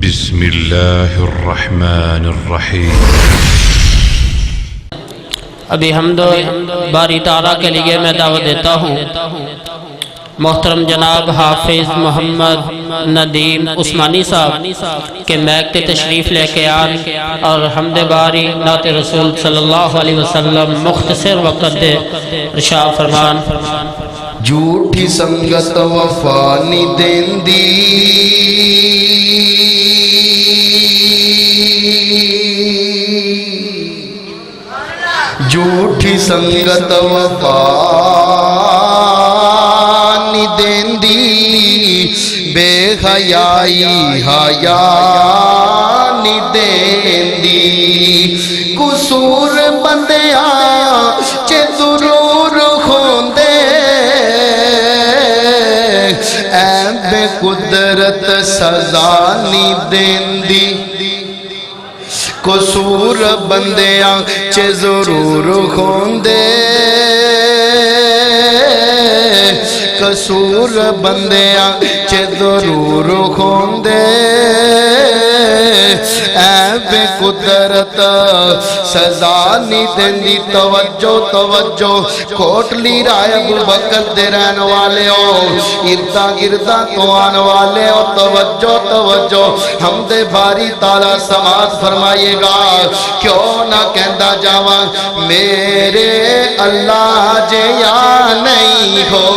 بسم اللہ الرحمن الرحیم۔ ابھی حمد باری تعالیٰ کے لیے میں دعوت دیتا ہوں محترم جناب حافظ محمد ندیم عثمانی صاحب کے میک تے تشریف لے کے آن اور حمد باری نعت رسول صلی اللہ علیہ وسلم مختصر وقت دے ارشاد فرمان۔ جھوٹی سنگت وفا نہیں دیندی، جھوٹی سنگت وفا نہیں دیندی، بے حیائی حیا نہیں دیندی، قصور بندیاں چے ضرور ہوندے، عیب قدرت سزا نہیں دیندی، قصور بندیاں چے ضرور ہوندے، قصور بندیاں چے ضرور ہوندے، عیب قدرت سزا نہیں دیندی۔ توجہ توجہ کوٹلی رائے ابو بکر دے رہن والے ہو، اردا گردا تو آن والے ہو، توجہ توجہ حمد باری تعالیٰ سماعت فرمائیے گا۔ کیوں نہ کہندا جاواں میرے اللہ جے یا نہیں ہو،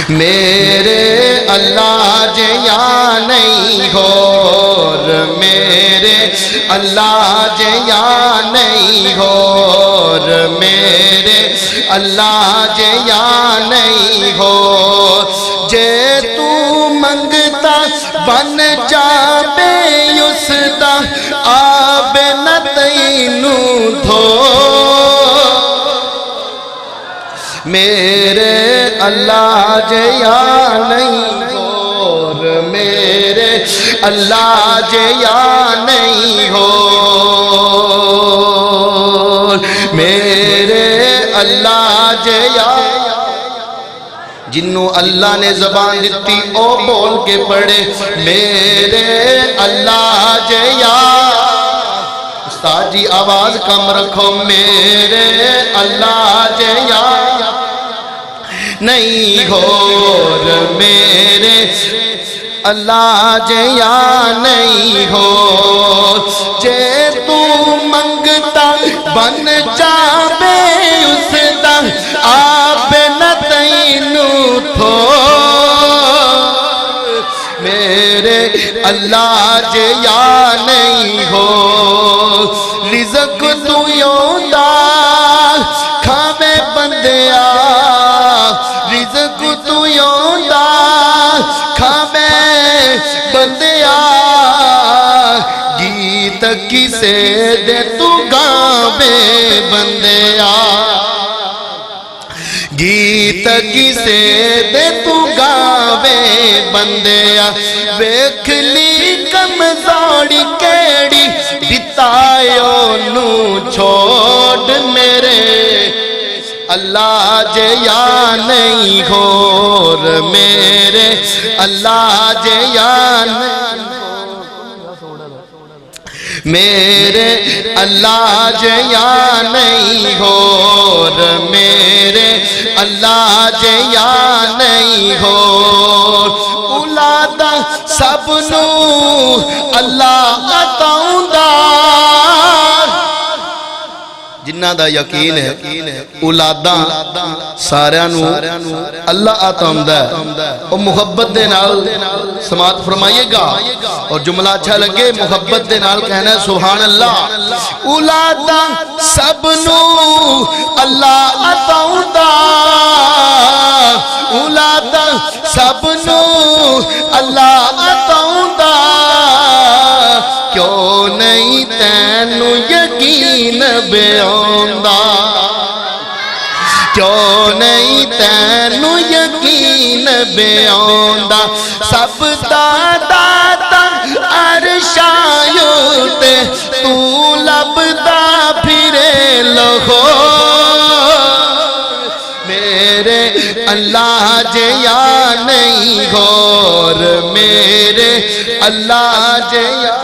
میرے اللہ جے یا نہیں ہو، میرے اللہ جے یا نہیں ہو، میرے اللہ جے یا نہیں ہو، جے تو منگتا بن جاوے اس دا آب نہ تینو دھو، میرے اللہ جے یا نہیں ہو، میرے اللہ جے یا نہیں ہو، میرے اللہ جے یا، جنہوں اللہ نے زبان دیتی او بول کے پڑھے میرے اللہ جے یا، استاد جی آواز کم رکھو، میرے اللہ جے یا نہیں ہو، میرے اللہ جے یا نہیں ہو، جے تو منگتا بن جاوے اس دا آپ نہ تینو تھو، میرے اللہ جے یا نہیں ہو، رزق تو یوندا کھاوے بندیا، رزق تو یوندا کھاوے بندیا، گیت کسے دے تو گاوے بندیا، گیت کسے دے تو گاوے بندیا، ویکھ لی کمزوری کیڑی بتائیو نو چھوڑ، میرے اللہ جے یا نہیں ہو، میرے اللہ جے یا نہیں ہو، میرے اللہ جے یا نہیں ہو، میرے اللہ جے یا نہیں ہو، اولاد سب نو اللہ عطاؤندا، جنہ دا یقین ہے اولاداں ساریاں نو اللہ عطاؤندا ہے، اور محبت دے نال سماعت فرمائیے گا، اور جملہ اچھا لگے محبت دے نال کہنا ہے سبحان اللہ۔ اولاداں سب نو اللہ عطاؤندا، اولاداں سب نو اللہ عطاؤندا، کیوں نہیں تینو یقین بیوندا، کیوں نہیں تینو یقین بیوندا، سب دا داتا عرشایوں تے تو لبدا پھرے لہو، میرے اللہ جے یا نہیں غور میرے اللہ جے یا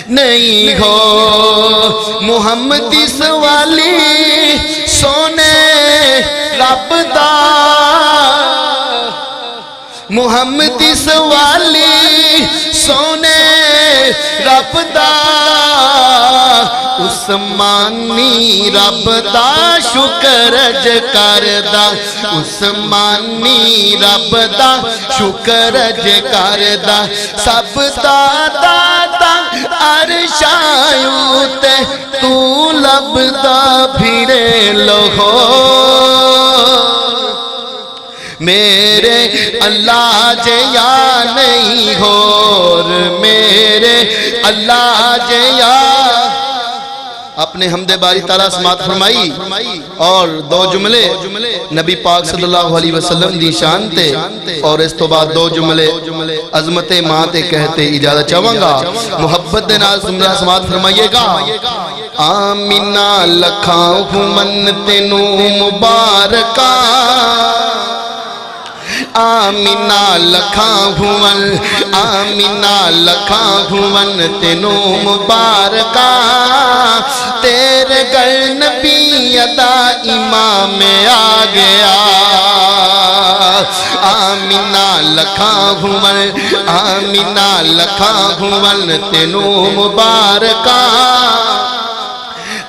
نہیں ہو محمد اس والی سونے رب دا محمد اس والی سونے رب دا عثمانی رب دا شکر اج کردا عثمانی رب دا شکر اج کردا سب دا دادا عرشایوں تے تو لبدا پھرے لہو میرے اللہ جے یا نہیں غور میرے اللہ جے یا اپنے حمد باری تعالیٰ سماعت فرمائی اور دو جملے نبی پاک صلی اللہ علیہ وسلم دی شان تے اور اس تو بعد دو جملے عظمت ماں تے کہتے اجازت چاہوں گا محبت دے نال سماعت فرمائیے گا آمینہ لکھاں من تینو مبارکہ آمینہ لکھاں بھون آمینہ لکھاں بھون تینو مبارکہ تیرے گھر نبی ادا امام آ گیا آمینہ لکھاں بھون آمینہ لکھاں بھون تینو مبارکہ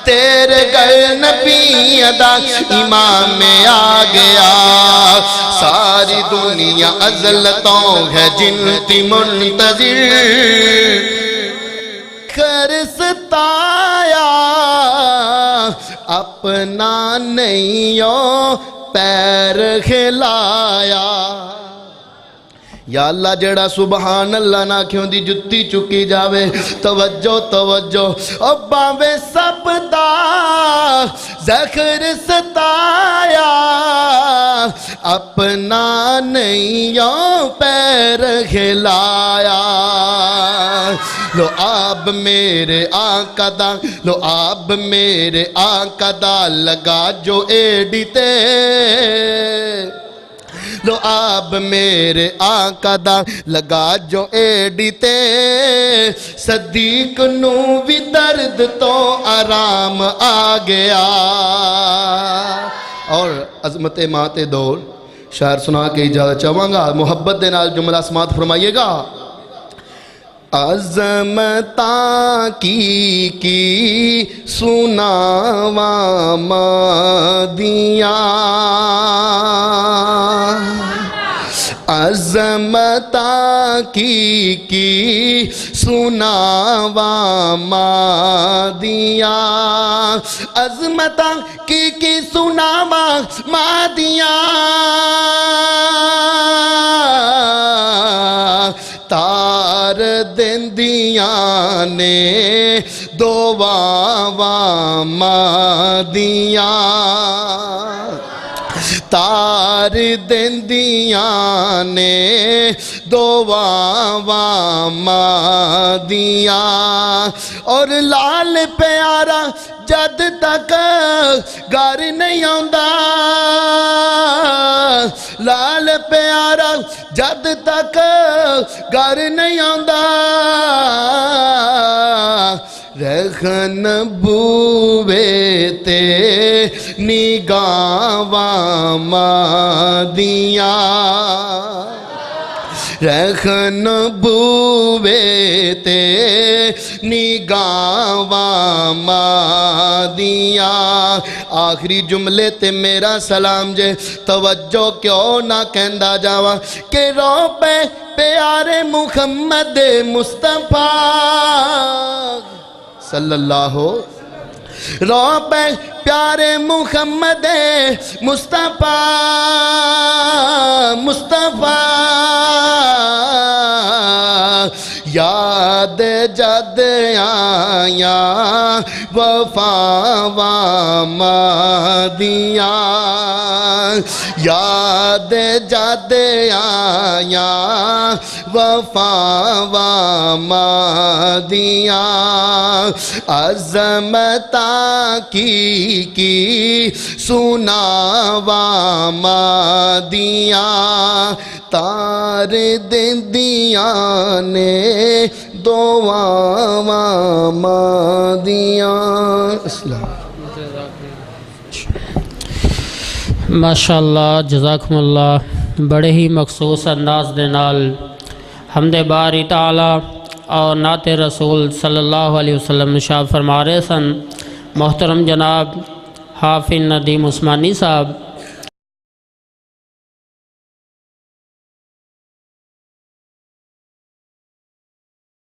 تیرے گھر نبی ادا امام آ گیا ساری دنیا عزلتوں ہے جنتی منتظر کر ستایا اپنا نہیں پیر کھلایا یا اللہ جڑا سبحان اللہ نہ کیوں دی جتی چکی جاوے توجہ توجہ او باوے سب دا زخر ستایا اپنا نہیں پیر کھلایا لو آب میرے آقا دا لو آب میرے آقا دا لگا جو ایڈی تے لو آب میرے آقا دا لگا جو ایڈی تے صدیق نو بھی درد تو آرام آ گیا اور عظمت ماتے دور شاعر سنا کے اجازت چاہوں گا محبت دے نال جملہ سماعت فرمائیے گا عظمتاں کی سناواں مادیاں عظمتاں کی سناواں مادیاں عظمتاں کی سناواں مادیاں تار دندیاں نے دو واواں مادیاں تار دندیاں نے دو واواں مادیاں اور لال پیارا جد تک گھر نہیں آندا لال پیارا جد تک گھر نہیں آندا رکھن بوے تے نگاواں مادیاں رکھن بوے تے نگاواں مادیاں آخری جملے تے میرا سلام جے توجہ کیوں نہ کہندا جاواں کہ رو پہ پیارے محمد مصطفیٰ صلی اللہ رو پہ پیارے محمد مصطفیٰ یاد جد آیا وفا مادیاں یاد جد آیا وفا مادیاں عظمتا کی سناوا مادیاں تار دندیاں نے دعا مادیاں اسلام ماشاءاللہ جزاکم اللہ بڑے ہی مخصوص انداز دے نال حمد باری تعالی اور نعت رسول صلی اللہ علیہ وسلم ارشاد فرما رہے سن محترم جناب حافظ ندیم عثمانی صاحب